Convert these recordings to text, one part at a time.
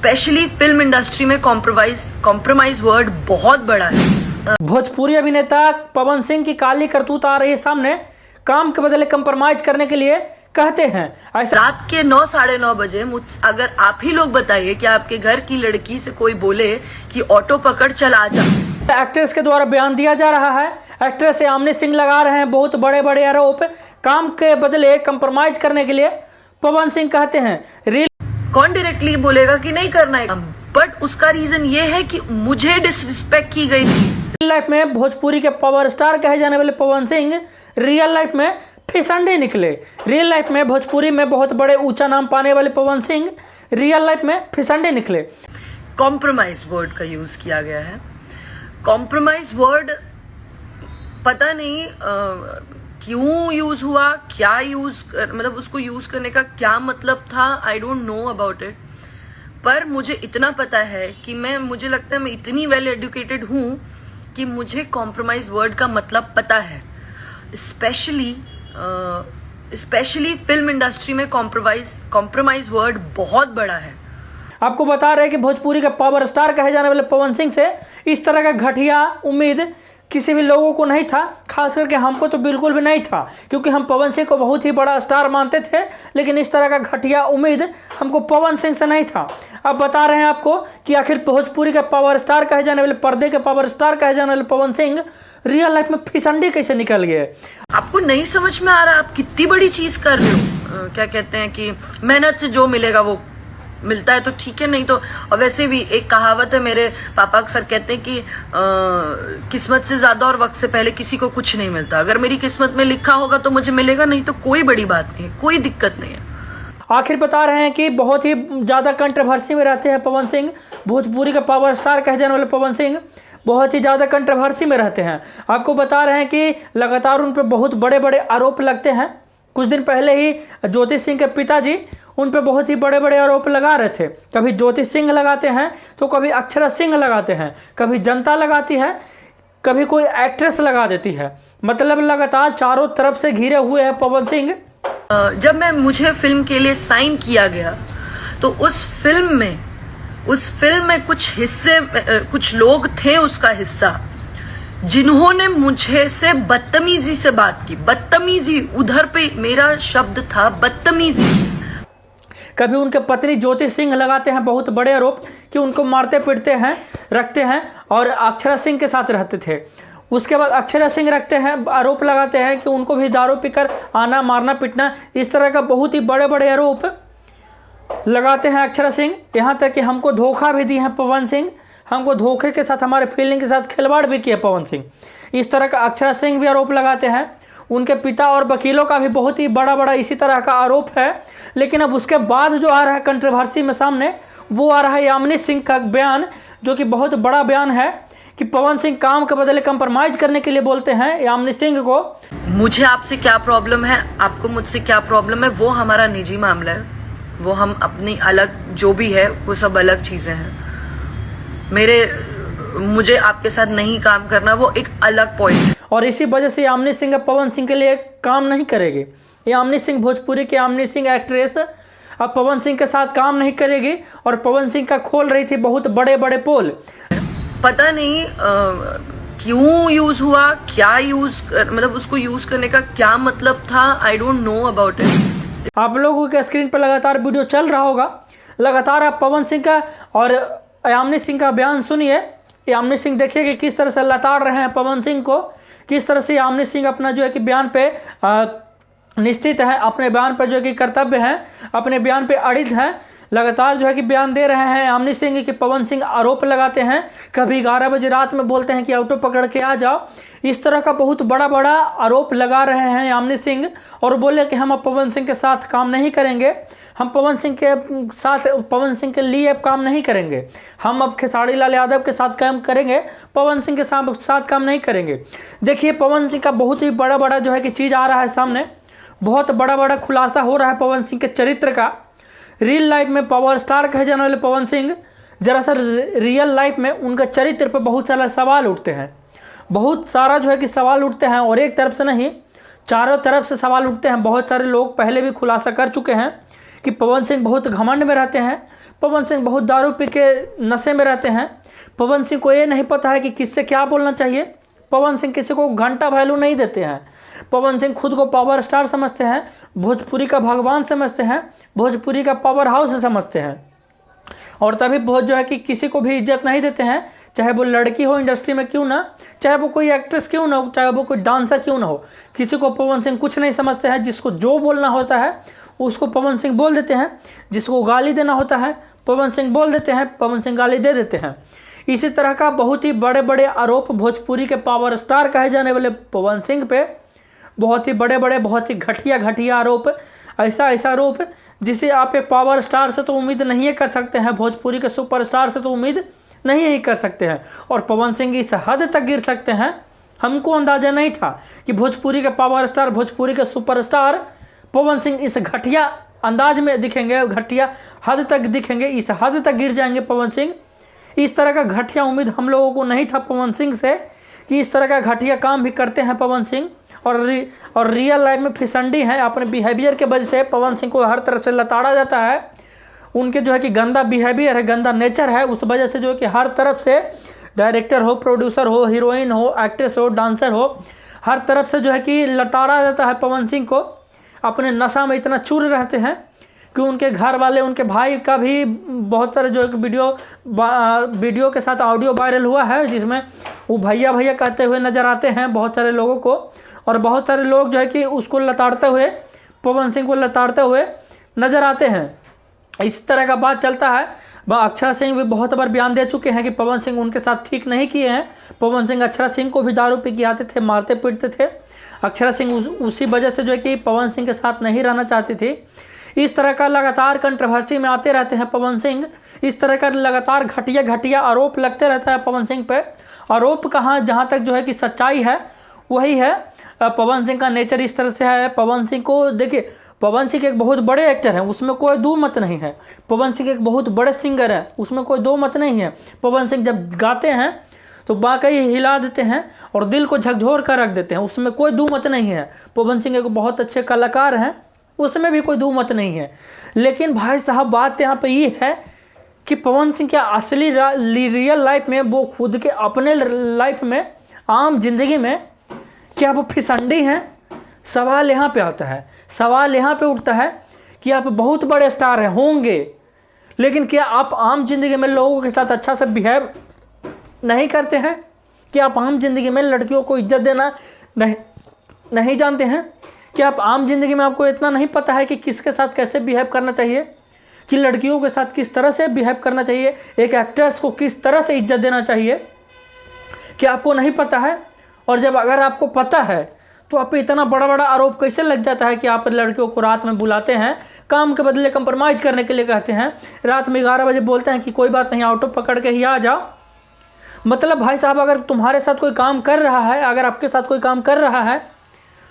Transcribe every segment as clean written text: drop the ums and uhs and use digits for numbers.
Specially film industry में compromise word बहुत बड़ा है। भोजपुरी अभिनेता पवन सिंह की काली करतूत आ रही है सामने। काम के बदले कंप्रोमाइज करने के लिए कहते हैं ऐसा। रात के 9 साढ़े 9 बजे अगर आप ही लोग बताइए कि आपके घर की लड़की से कोई बोले कि ऑटो पकड़ चल आ जा। एक्ट्रेस के द्वारा बयान दिया जा रहा है। एक्ट्रेस यामिनी सिंह लगा रहे हैं बहुत बड़े बड़े आरोप। काम के बदले कंप्रोमाइज करने के लिए पवन सिंह कहते हैं। कौन डायरेक्टली बोलेगा कि नहीं करना है, बट उसका रीजन ये है कि मुझे डिसरिस्पेक्ट की गई थी। रियल लाइफ में भोजपुरी के पावर स्टार कहे जाने वाले पवन सिंह रियल लाइफ में फिसंडे निकले। रियल लाइफ में भोजपुरी में बहुत बड़े ऊंचा नाम पाने वाले पवन सिंह रियल लाइफ में फिसंडे निकले। कॉम्प्रोमाइज वर्ड का यूज किया गया है। कॉम्प्रोमाइज वर्ड पता नहीं क्यों यूज हुआ, क्या मतलब उसको यूज करने का क्या मतलब था, I don't know about it. पर मुझे इतना पता है कि मुझे लगता है मैं इतनी वेल एजुकेटेड हूं कि मुझे कॉम्प्रोमाइज वर्ड का मतलब पता है। स्पेशली फिल्म इंडस्ट्री में कॉम्प्रोमाइज वर्ड बहुत बड़ा है। आपको बता रहे हैं कि भोजपुरी का पावर स्टार कहे जाने वाले पवन सिंह से इस तरह का घटिया उम्मीद किसी भी लोगों को नहीं था, खास करके हमको तो बिल्कुल भी नहीं था, क्योंकि हम पवन सिंह को बहुत ही बड़ा स्टार मानते थे। लेकिन इस तरह का घटिया उम्मीद हमको पवन सिंह से नहीं था। अब बता रहे हैं आपको कि आखिर भोजपुरी का पावर स्टार कहे जाने वाले, पर्दे के पावर स्टार कहे जाने वाले पवन सिंह रियल लाइफ में फिसंडी कैसे निकल गए। आपको नहीं समझ में आ रहा आप कितनी बड़ी चीज कर रहे हो। क्या कहते हैं कि मेहनत से जो मिलेगा वो मिलता है तो ठीक है, नहीं तो। और वैसे भी एक कहावत है, मेरे पापा अक्सर कहते हैं कि किस्मत से ज्यादा और वक्त से पहले किसी को कुछ नहीं मिलता। अगर मेरी किस्मत में लिखा होगा तो मुझे मिलेगा, नहीं तो कोई बड़ी बात नहीं है, कोई दिक्कत नहीं है। आखिर बता रहे हैं कि बहुत ही ज़्यादा कंट्रोवर्सी में रहते हैं पवन सिंह। भोजपुरी का पावर स्टार कहे जाने वाले पवन सिंह बहुत ही ज़्यादा कंट्रोवर्सी में रहते हैं। आपको बता रहे हैं कि लगातार उन पर बहुत बड़े बड़े आरोप लगते हैं। कुछ दिन पहले ही ज्योति सिंह के पिताजी उन पर बहुत ही बड़े बड़े आरोप लगा रहे थे। कभी ज्योति सिंह लगाते हैं तो कभी अक्षरा सिंह लगाते हैं, कभी जनता लगाती है, कभी कोई एक्ट्रेस लगा देती है। मतलब लगातार चारों तरफ से घिरे हुए हैं पवन सिंह। जब मुझे फिल्म के लिए साइन किया गया तो उस फिल्म में कुछ लोग थे उसका हिस्सा, जिन्होंने मुझे से बदतमीजी से बात की। बदतमीजी, उधर पे मेरा शब्द था बदतमीजी। कभी उनके पत्नी ज्योति सिंह लगाते हैं बहुत बड़े आरोप कि उनको मारते पीटते हैं, रखते हैं, और अक्षरा सिंह के साथ रहते थे। उसके बाद अक्षरा सिंह रखते हैं, आरोप लगाते हैं कि उनको भी दारू पीकर आना, मारना, पीटना, इस तरह का बहुत ही बड़े बड़े आरोप लगाते हैं अक्षरा सिंह। यहाँ तक कि हमको धोखा भी दिए हैं पवन सिंह, हमको धोखे के साथ, हमारे फीलिंग के साथ खिलवाड़ भी किया पवन सिंह। इस तरह का अक्षरा सिंह भी आरोप लगाते हैं। उनके पिता और वकीलों का भी बहुत ही बड़ा बड़ा इसी तरह का आरोप है। लेकिन अब उसके बाद जो आ रहा है कंट्रोवर्सी में सामने, वो आ रहा है यामिनी सिंह का बयान, जो कि बहुत बड़ा बयान है कि पवन सिंह काम के बदले कंप्रोमाइज करने के लिए बोलते हैं यामिनी सिंह को। मुझे आपसे क्या प्रॉब्लम है, आपको मुझसे क्या प्रॉब्लम है, वो हमारा निजी मामला है। वो हम अपनी अलग जो भी है वो सब अलग चीजें हैं। मुझे आपके साथ नहीं काम करना, वो एक अलग पॉइंट। और इसी वजह से यामिनी सिंह पवन सिंह के लिए काम नहीं करेगी। यामिनी सिंह, भोजपुरी की यामिनी सिंह एक्ट्रेस, अब पवन सिंह के साथ काम नहीं करेगी और पवन सिंह का खोल रही थी बहुत बड़े बड़े पोल। पता नहीं क्यों यूज हुआ, क्या मतलब उसको यूज करने का क्या मतलब था, I don't know about it. आप लोगों के स्क्रीन पर लगातार वीडियो चल रहा होगा, लगातार आप पवन सिंह का और यामिनी सिंह का बयान सुनिए। यामिनी सिंह देखिए कि किस तरह से लताड़ रहे हैं पवन सिंह को, किस तरह से यामिनी सिंह अपना जो है कि बयान पे निश्चित है, अपने बयान पर जो है कि कर्तव्य है, अपने बयान पे अड़िग हैं। लगातार जो है कि बयान दे रहे हैं यामिनी सिंह कि पवन सिंह आरोप लगाते हैं, कभी 11 बजे रात में बोलते हैं कि ऑटो पकड़ के आ जाओ। इस तरह का बहुत बड़ा बड़ा आरोप लगा रहे हैं यामिनी सिंह और बोले कि हम अब पवन सिंह के साथ काम नहीं करेंगे, हम पवन सिंह के लिए अब काम नहीं करेंगे, हम अब खेसारी लाल यादव के साथ काम करेंगे, पवन सिंह के साथ काम नहीं करेंगे। देखिए पवन सिंह का बहुत ही बड़ा बड़ा जो है कि चीज़ आ रहा है सामने, बहुत बड़ा बड़ा खुलासा हो रहा है पवन सिंह के चरित्र का। रियल लाइफ में पावर स्टार कहे जाने वाले पवन सिंह, दरअसल रियल लाइफ में उनका चरित्र पर बहुत सारा सवाल उठते हैं, बहुत सारा जो है कि सवाल उठते हैं, और एक तरफ से नहीं, चारों तरफ से सवाल उठते हैं। बहुत सारे लोग पहले भी खुलासा कर चुके हैं कि पवन सिंह बहुत घमंड में रहते हैं, पवन सिंह बहुत दारू पी के नशे में रहते हैं। पवन सिंह को ये नहीं पता है कि किससे क्या बोलना चाहिए। पवन सिंह किसी को घंटा वैल्यू नहीं देते हैं। पवन सिंह खुद को पावर स्टार समझते हैं, भोजपुरी का भगवान समझते हैं, भोजपुरी का पावर हाउस समझते हैं। और तभी बहुत जो है कि किसी को भी इज्जत नहीं देते हैं, चाहे वो लड़की हो इंडस्ट्री में क्यों ना, चाहे वो कोई एक्ट्रेस क्यों ना हो, चाहे वो कोई डांसर क्यों ना हो, किसी को पवन सिंह कुछ नहीं समझते हैं। जिसको जो बोलना होता है उसको पवन सिंह बोल देते हैं, जिसको गाली देना होता है पवन सिंह बोल देते हैं, पवन सिंह गाली दे देते हैं। इसी तरह का बहुत ही बड़े बड़े आरोप भोजपुरी के पावर स्टार कहे जाने वाले पवन सिंह पे, बहुत ही बड़े बड़े, बहुत ही घटिया आरोप, ऐसा आरोप जिसे आप एक पावर स्टार से तो उम्मीद नहीं कर सकते हैं, भोजपुरी के सुपरस्टार से तो उम्मीद नहीं ही कर सकते हैं। और पवन सिंह इस हद तक गिर सकते हैं, हमको अंदाजा नहीं था कि भोजपुरी के पावर स्टार, भोजपुरी के सुपरस्टार पवन सिंह इस घटिया अंदाज में दिखेंगे, घटिया हद तक दिखेंगे, इस हद तक गिर जाएंगे पवन सिंह। इस तरह का घटिया उम्मीद हम लोगों को नहीं था पवन सिंह से, कि इस तरह का घटिया काम भी करते हैं पवन सिंह। और रियल लाइफ में फिसंडी हैं। अपने बिहेवियर के वजह से पवन सिंह को हर तरफ से लताड़ा जाता है। उनके जो है कि गंदा बिहेवियर है, गंदा नेचर है, उस वजह से जो है कि हर तरफ से डायरेक्टर हो, प्रोड्यूसर हो, हीरोइन हो, एक्ट्रेस हो, डांसर हो, हर तरफ से जो है कि लताड़ा जाता है पवन सिंह को। अपने नशा में इतना चूर रहते हैं कि उनके घर वाले, उनके भाई का भी बहुत सारे जो वीडियो के साथ ऑडियो वायरल हुआ है, जिसमें वो भैया भैया कहते हुए नज़र आते हैं बहुत सारे लोगों को। और बहुत सारे लोग जो है कि उसको लताड़ते हुए, पवन सिंह को लताड़ते हुए नज़र आते हैं। इस तरह का बात चलता है। अक्षरा सिंह भी बहुत बार बयान दे चुके हैं कि पवन सिंह उनके साथ ठीक नहीं किए हैं। पवन सिंह अक्षरा सिंह को भी दारू पी के आते थे, मारते पीटते थे। अक्षरा सिंह उसी वजह से जो है कि पवन सिंह के साथ नहीं रहना चाहती थी। इस तरह का लगातार कंट्रोवर्सी में आते रहते हैं पवन सिंह। इस तरह का लगातार घटिया आरोप लगते रहता है पवन सिंह पे। आरोप कहाँ, जहाँ तक जो है कि सच्चाई है वही है। पवन सिंह का नेचर इस तरह से है। पवन सिंह को देखिए, पवन सिंह एक बहुत बड़े एक्टर हैं, उसमें कोई दो मत नहीं है। पवन सिंह एक बहुत बड़े सिंगर हैं, उसमें कोई दो मत नहीं है। पवन सिंह जब गाते हैं तो वाकई हिला देते हैं और दिल को झकझोर कर रख देते हैं, उसमें कोई दो मत नहीं है। पवन सिंह एक बहुत अच्छे कलाकार हैं, उसमें भी कोई दो मत नहीं है। लेकिन भाई साहब बात यहाँ पे ये है कि पवन सिंह क्या असली रियल लाइफ में, वो खुद के अपने लाइफ में, आम जिंदगी में क्या वो फिसंडी हैं? सवाल यहाँ पे आता है, सवाल यहाँ पे उठता है कि आप बहुत बड़े स्टार हैं, होंगे, लेकिन क्या आप आम जिंदगी में लोगों के साथ अच्छा से बिहेव नहीं करते हैं? क्या आप आम जिंदगी में लड़कियों को इज्जत देना नहीं जानते हैं? क्या आप आम जिंदगी में आपको इतना नहीं पता है कि किसके साथ कैसे बिहेव करना चाहिए, कि लड़कियों के साथ किस तरह से बिहेव करना चाहिए, एक एक्ट्रेस को किस तरह से इज्जत देना चाहिए? क्या आपको नहीं पता है? और जब अगर आपको पता है तो आप पे इतना बड़ा आरोप कैसे लग जाता है कि आप लड़कियों को रात में बुलाते हैं, काम के बदले कंप्रोमाइज़ करने के लिए कहते हैं, रात में 11 बजे बोलते हैं कि कोई बात नहीं, ऑटो पकड़ के ही आ जाओ। मतलब भाई साहब, अगर तुम्हारे साथ कोई काम कर रहा है, अगर आपके साथ कोई काम कर रहा है,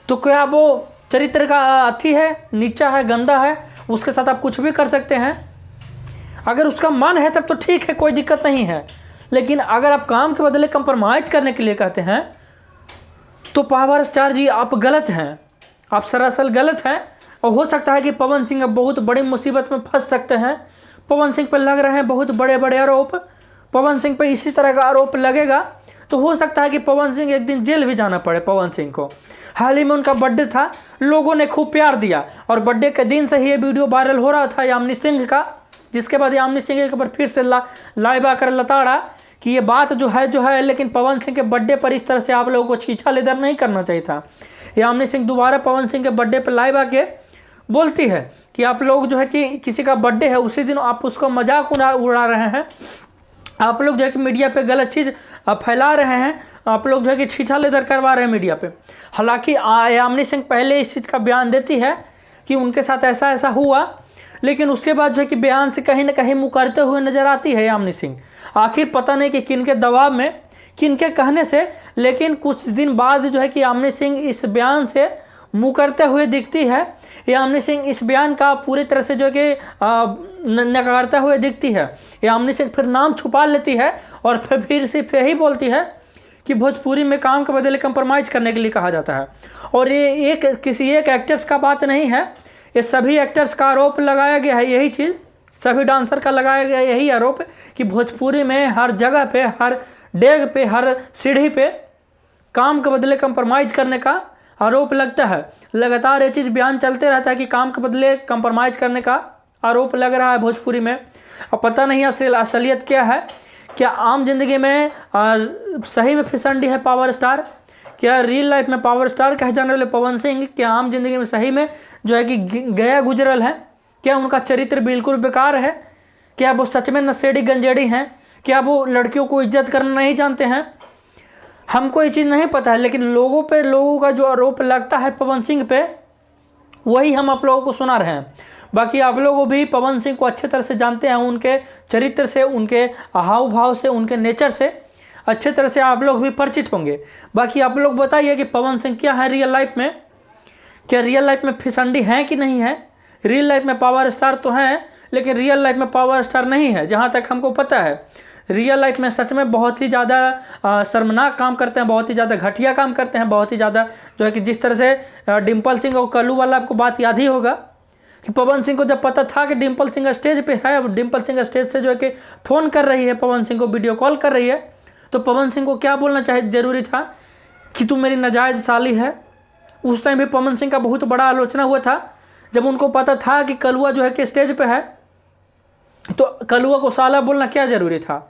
तो क्या वो चरित्र का अथी है, नीचा है, गंदा है, उसके साथ आप कुछ भी कर सकते हैं? अगर उसका मन है तब तो ठीक है, कोई दिक्कत नहीं है। लेकिन अगर आप काम के बदले कंप्रोमाइज़ करने के लिए कहते हैं तो पावर स्टार जी आप गलत हैं, आप सरासर गलत हैं। और हो सकता है कि पवन सिंह अब बहुत बड़ी मुसीबत में फंस सकते हैं। पवन सिंह पर लग रहे हैं बहुत बड़े आरोप। पवन सिंह पर इसी तरह का आरोप लगेगा तो हो सकता है कि पवन सिंह एक दिन जेल भी जाना पड़े। पवन सिंह को हाल ही में उनका बर्थडे था, लोगों ने खूब प्यार दिया और बर्थडे के दिन से ही ये वीडियो वायरल हो रहा था यामिनी सिंह का, जिसके बाद यामिनी सिंह एक बार फिर से लाइव आकर लताड़ा कि ये बात जो है, लेकिन पवन सिंह के बर्थडे पर इस तरह से आप लोगों को छीछा लेदर नहीं करना चाहिए था। यामिनी सिंह दोबारा पवन सिंह के बर्थडे पर लाइव आके बोलती है कि आप लोग जो है कि किसी का बर्थडे है उसी दिन आप उसको मजाक उड़ा रहे हैं, आप लोग जो है कि मीडिया पे गलत चीज़ फैला रहे हैं, आप लोग जो है कि छीछा लेदर करवा रहे हैं मीडिया पे। हालांकि यामिनी सिंह पहले इस चीज़ का बयान देती है कि उनके साथ ऐसा हुआ, लेकिन उसके बाद जो है कि बयान से कहीं ना कहीं मुकरते हुए नजर आती है यामिनी सिंह। आखिर पता नहीं कि किनके दबाव में, किनके कहने से, लेकिन कुछ दिन बाद जो है कि यामिनी सिंह इस बयान से मुकरते हुए दिखती है। यामिनी सिंह इस बयान का पूरी तरह से जो है कि नकारते हुए दिखती है। यामिनी सिंह फिर नाम छुपा लेती है और फिर सिर्फ यही बोलती है कि भोजपुरी में काम के बदले कंप्रोमाइज़ करने के लिए कहा जाता है। और ये किसी एक एक्टर्स का बात नहीं है, ये सभी एक्टर्स का आरोप लगाया गया है। यही चीज़ सभी डांसर का लगाया गया यही आरोप कि भोजपुरी में हर जगह पे, हर डेग पे, हर सीढ़ी पे काम के बदले कंप्रोमाइज़ करने का आरोप लगता है। लगातार ये चीज़ बयान चलते रहता है कि काम के बदले कंप्रोमाइज़ करने का आरोप लग रहा है भोजपुरी में। अब पता नहीं असलियत क्या है। क्या आम जिंदगी में सही में फिसंडी है पावर स्टार? क्या रियल लाइफ में पावर स्टार कहे जाने वाले पवन सिंह क्या आम जिंदगी में सही में जो है कि गया गुजरल है? क्या उनका चरित्र बिल्कुल बेकार है? क्या वो सच में नशेड़ी गंजेड़ी हैं? क्या वो लड़कियों को इज्जत करना नहीं जानते हैं? हमको ये चीज़ नहीं पता है, लेकिन लोगों का जो आरोप लगता है पवन सिंह पे, वही हम आप लोगों को सुना रहे हैं। बाकी आप लोग भी पवन सिंह को अच्छे तरह से जानते हैं, उनके चरित्र से, उनके हाव भाव से, उनके नेचर से अच्छे तरह से आप लोग भी परिचित होंगे। बाकी आप लोग बताइए कि पवन सिंह क्या है रियल लाइफ में? क्या रियल लाइफ में फिसंडी है कि नहीं है? रियल लाइफ में पावर स्टार तो हैं, लेकिन रियल लाइफ में पावर स्टार नहीं है जहाँ तक हमको पता है। रियल लाइफ में सच में बहुत ही ज़्यादा शर्मनाक काम करते हैं, बहुत ही ज़्यादा घटिया काम करते हैं, बहुत ही ज़्यादा जो है कि जिस तरह से डिम्पल सिंह और कल्लू वाला आपको बात याद ही होगा कि पवन सिंह को जब पता था कि डिम्पल सिंह स्टेज पे है, अब डिम्पल सिंह स्टेज से जो है कि फ़ोन कर रही है, पवन सिंह को वीडियो कॉल कर रही है, तो पवन सिंह को क्या बोलना जरूरी था कि तू मेरी नाजायज़ साली है। उस टाइम भी पवन सिंह का बहुत बड़ा आलोचना हुआ था जब उनको पता था कि कलुआ जो है कि स्टेज पे है, तो कलुआ को साला बोलना क्या ज़रूरी था।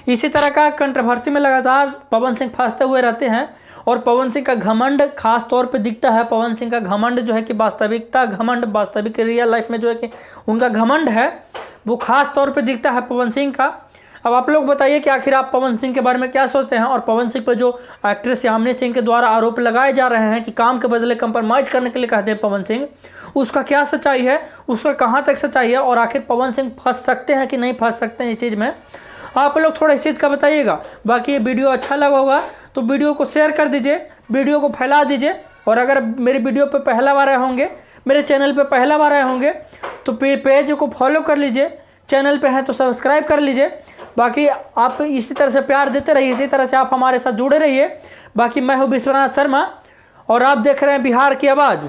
इसी तरह का कंट्रोवर्सी में लगातार पवन सिंह फंसते हुए रहते हैं और पवन सिंह का घमंड खास तौर पे दिखता है। पवन सिंह का घमंड जो है कि वास्तविक रियल लाइफ में जो है कि उनका घमंड है वो खास तौर पे दिखता है पवन सिंह का। अब आप लोग बताइए कि आखिर आप पवन सिंह के बारे में क्या सोचते हैं, और पवन सिंह पर जो एक्ट्रेस यामिनी सिंह के द्वारा आरोप लगाए जा रहे हैं कि काम के बदले कंप्रोमाइज़ करने के लिए कहते हैं पवन सिंह, उसका क्या सच्चाई है, उसका कहाँ तक सच्चाई है, और आखिर पवन सिंह फंस सकते हैं कि नहीं फंस सकते हैं इस चीज़ में, आप लोग थोड़ा इस चीज़ का बताइएगा। बाकी ये वीडियो अच्छा लगा होगा तो वीडियो को शेयर कर दीजिए, वीडियो को फैला दीजिए, और अगर मेरे वीडियो पे पहला बार आए होंगे, मेरे चैनल पे पहला बार आए होंगे तो पेज को फॉलो कर लीजिए, चैनल पे हैं तो सब्सक्राइब कर लीजिए। बाकी आप इसी तरह से प्यार देते रहिए, इसी तरह से आप हमारे साथ जुड़े रहिए। बाकी मैं हूँ विश्वनाथ शर्मा और आप देख रहे हैं बिहार की आवाज़।